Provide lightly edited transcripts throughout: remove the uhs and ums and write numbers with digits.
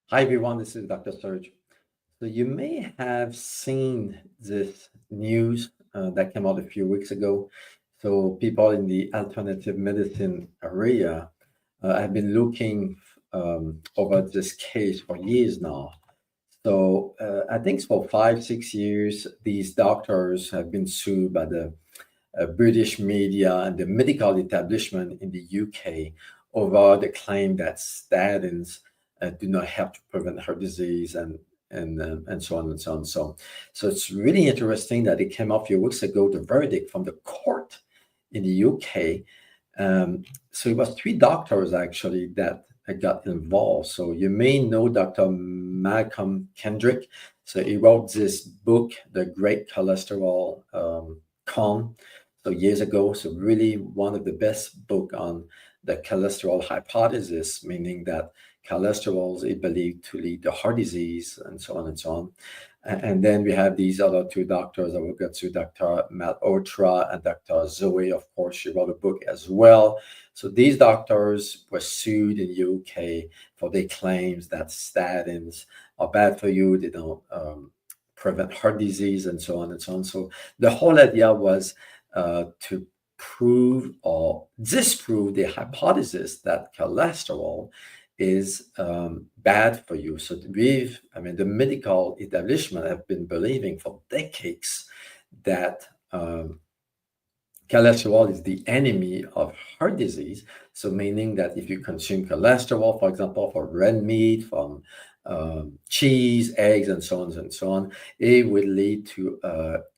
Hi everyone, this is Dr. Serge. So you may have seen this news that came out a few weeks ago. So people in the alternative medicine area have been looking over this case for years now. So I think for 5, 6 years, these doctors have been sued by the British media and the medical establishment in the UK over the claim that statins do not help to prevent heart disease and so on and so on. So it's really interesting that it came out a few weeks ago, the verdict from the court in the UK. So it was three doctors actually that got involved. So you may know Dr. Malcolm Kendrick. So he wrote this book, The Great Cholesterol Con, so years ago. So really one of the best book on the cholesterol hypothesis, meaning that cholesterol is believed to lead to heart disease and so on and so on. And then we have these other two doctors I will get to, Dr. Matt Otra and Dr. Zoe. Of course, she wrote a book as well. So these doctors were sued in the UK for their claims that statins are bad for you. They don't prevent heart disease and so on and so on. So the whole idea was to prove or disprove the hypothesis that cholesterol is bad for you. So the medical establishment have been believing for decades that cholesterol is the enemy of heart disease. So meaning that if you consume cholesterol, for example, for red meat, from cheese, eggs, and so on, it would lead to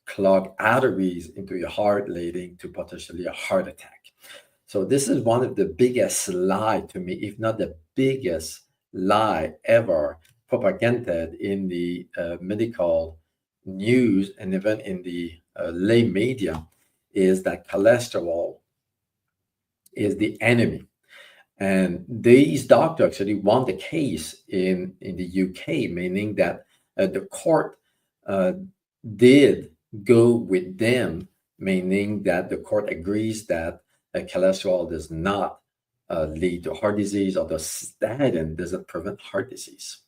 clogged arteries into your heart, leading to potentially a heart attack. So this is one of the biggest lie to me, if not the biggest lie ever propagated in the medical news and even in the lay media, is that cholesterol is the enemy. And these doctors actually won the case in the UK, meaning that the court did go with them, meaning that the court agrees that cholesterol does not lead to heart disease, or the statin doesn't prevent heart disease.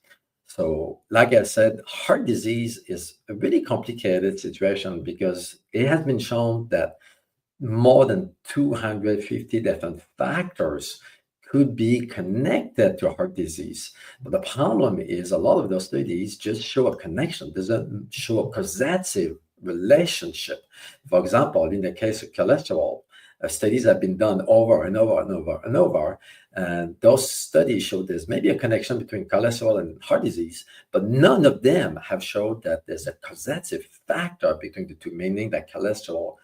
So, like I said, heart disease is a really complicated situation because it has been shown that more than 250 different factors could be connected to heart disease. But the problem is a lot of those studies just show a connection, doesn't show a causative relationship. For example, in the case of cholesterol, studies have been done over and over and over and over. And those studies show there's maybe a connection between cholesterol and heart disease, but none of them have showed that there's a causative factor between the two, meaning that cholesterol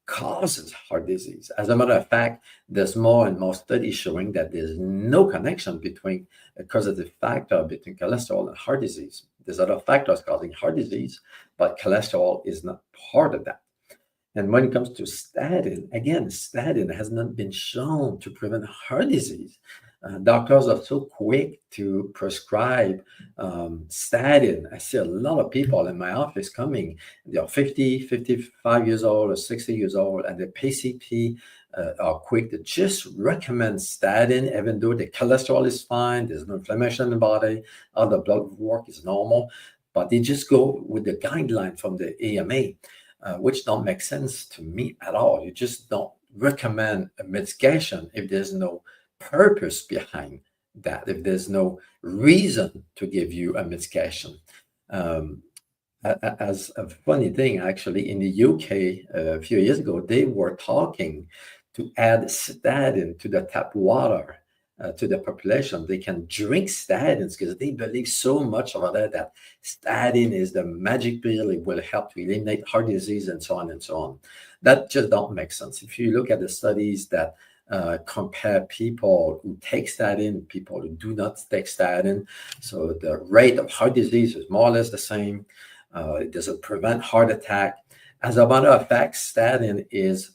causes heart disease. As a matter of fact, there's more and more studies showing that there's no connection between a causative factor between cholesterol and heart disease. There's other factors causing heart disease, but cholesterol is not part of that. And when it comes to statin, again, statin has not been shown to prevent heart disease. Doctors are so quick to prescribe statin. I see a lot of people in my office coming. They are 50, 55 years old or 60 years old, and the PCP are quick to just recommend statin, even though the cholesterol is fine, there's no inflammation in the body, all the blood work is normal, but they just go with the guideline from the AMA. Which don't make sense to me at all. You just don't recommend a medication if there's no purpose behind that, if there's no reason to give you a medication. As a funny thing, actually, in the UK a few years ago, they were talking to add statin to the tap water to the population. They can drink statins because they believe so much about that statin is the magic pill. It will help to eliminate heart disease and so on and so on. That just don't make sense. If you look at the studies that compare people who take statin, people who do not take statin, so the rate of heart disease is more or less the same. It doesn't prevent heart attack. As a matter of fact, statin is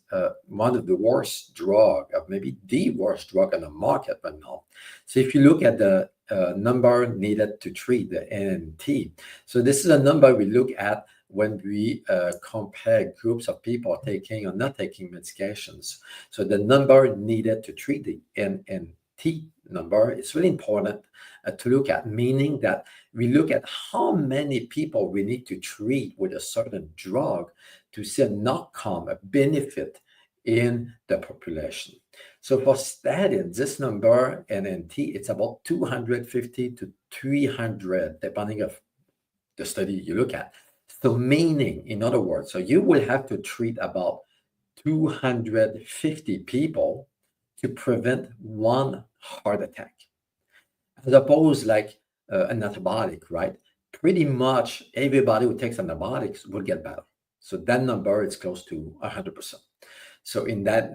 one of the worst drug, or maybe the worst drug on the market right now. So if you look at the number needed to treat, the NNT, so this is a number we look at when we compare groups of people taking or not taking medications. So the number needed to treat the NNT number, it's really important to look at, meaning that we look at how many people we need to treat with a certain drug to see an outcome, a benefit in the population. So for statin, this number, NNT, it's about 250 to 300, depending on the study you look at. So meaning, in other words, so you will have to treat about 250 people to prevent one heart attack, as opposed like an antibiotic, right? Pretty much everybody who takes antibiotics will get better. So that number is close to 100%. So in that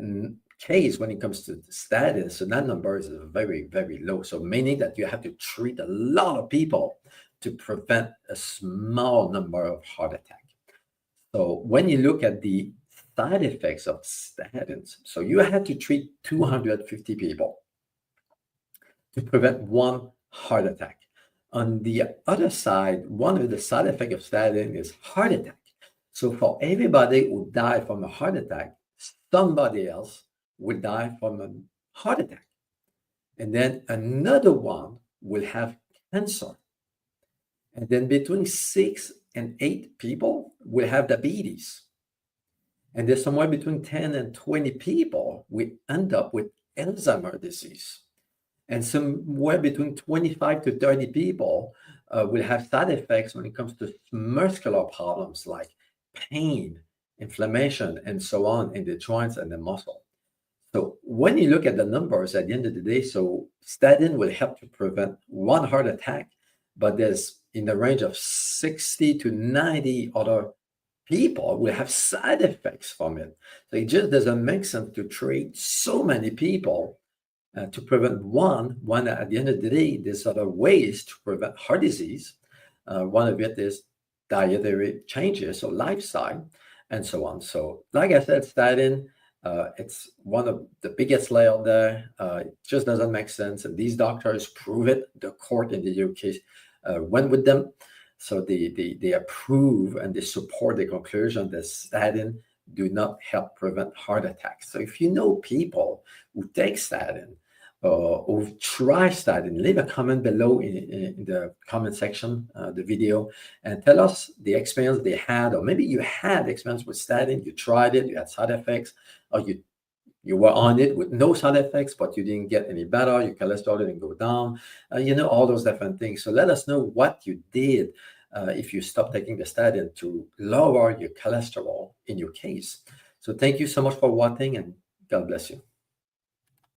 case, when it comes to status, so that number is very, very low. So meaning that you have to treat a lot of people to prevent a small number of heart attack. So when you look at the side effects of statins, so you have to treat 250 people to prevent one heart attack. On the other side, one of the side effects of statin is heart attack. So for everybody who died from a heart attack, somebody else will die from a heart attack. And then another one will have cancer. And then between 6 and 8 people will have diabetes. And there's somewhere between 10 and 20 people will end up with Alzheimer's disease. And somewhere between 25 to 30 people will have side effects when it comes to muscular problems like pain, inflammation, and so on in the joints and the muscle. So when you look at the numbers at the end of the day, so statin will help to prevent one heart attack, but there's in the range of 60 to 90 other people will have side effects from it. So it just doesn't make sense to treat so many people to prevent one. At the end of the day, there's other ways to prevent heart disease. One of it is dietary changes or lifestyle and so on. So like I said, statin, it's one of the biggest layer out there. It just doesn't make sense. And these doctors prove it. The court in the UK went with them. So they approve and they support the conclusion that statin do not help prevent heart attacks. So if you know people who take statin or try statin, leave a comment below in the comment section, the video, and tell us the experience they had, or maybe you had experience with statin, you tried it, you had side effects, or you were on it with no side effects, but you didn't get any better, your cholesterol didn't go down, all those different things. So let us know what you did if you stopped taking the statin to lower your cholesterol in your case. So thank you so much for watching, and God bless you.